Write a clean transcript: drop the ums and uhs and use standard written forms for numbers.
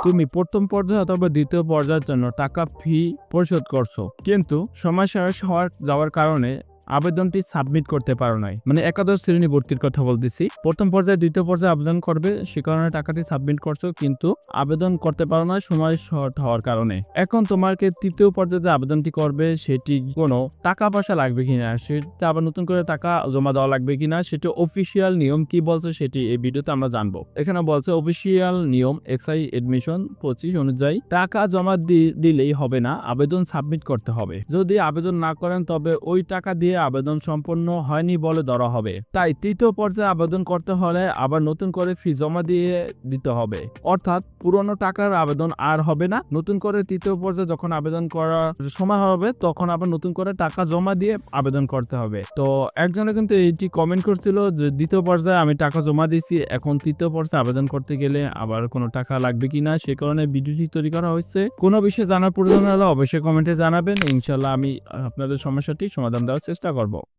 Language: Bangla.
তুমি প্রথম পর্যায়ে অথবা দ্বিতীয় পর্যায়ের জন্য টাকা ফি পরিশোধ করছো, কিন্তু সময় শেষ যাওয়ার কারণে আবেদনটি সাবমিট করতে পারো নাই। মানে একাদশ শ্রেণী ভর্তির কথা বলতেছি। প্রথম পর্যায়ে দ্বিতীয় পর্যায়ে আবেদন করবে, সে কারণে টাকাটি সাবমিট করছো, কিন্তু আবেদন করতে পারো না সময় শর্ট হওয়ার কারণে। এখন তোমাকে তৃতীয় পর্যায়ে আবেদনটি করবে, সেটি কোনো টাকা পয়সা লাগবে কিনা, সেটা আবার নতুন করে টাকা জমা দেওয়া লাগবে কিনা, সেটা অফিসিয়াল নিয়ম কি বলছে সেটি এই ভিডিওতে আমরা জানবো। এখানে বলছে অফিসিয়াল নিয়ম এক্সাই এডমিশন 25 অনুযায়ী টাকা জমা দিলেই হবে না, আবেদন সাবমিট করতে হবে। যদি আবেদন না করেন তবে ওই টাকা দিয়ে আবেদন সম্পন্ন হয়নি বলে ধরা হবে। তাই তৃতীয় পর্যায়ে আবেদন করতে হলে আবার নতুন করে ফি জমা দিতে হবে, অর্থাৎ পুরনো টাকার আবেদন আর হবে না। নতুন করে তৃতীয় পর্যায়ে যখন আবেদন করার সময় হবে তখন আবার নতুন করে টাকা জমা দিয়ে আবেদন করতে হবে। তো একজনে কিন্তু এইটি কমেন্ট করছিল যে দ্বিতীয় পর্যায়ে আমি টাকা জমা দিয়েছি, এখন তৃতীয় পর্যায়ে আবেদন করতে গেলে আবার কোনো টাকা লাগবে কিনা, সে কারণে ভিডিওটি তৈরি করা হয়েছে। কোনো বিষয়ে জানার প্রয়োজন হলে অবশ্যই কমেন্টে জানাবেন, ইনশাল্লাহ আমি আপনাদের সমস্যাটি সমাধান দেওয়ার চেষ্টা করব।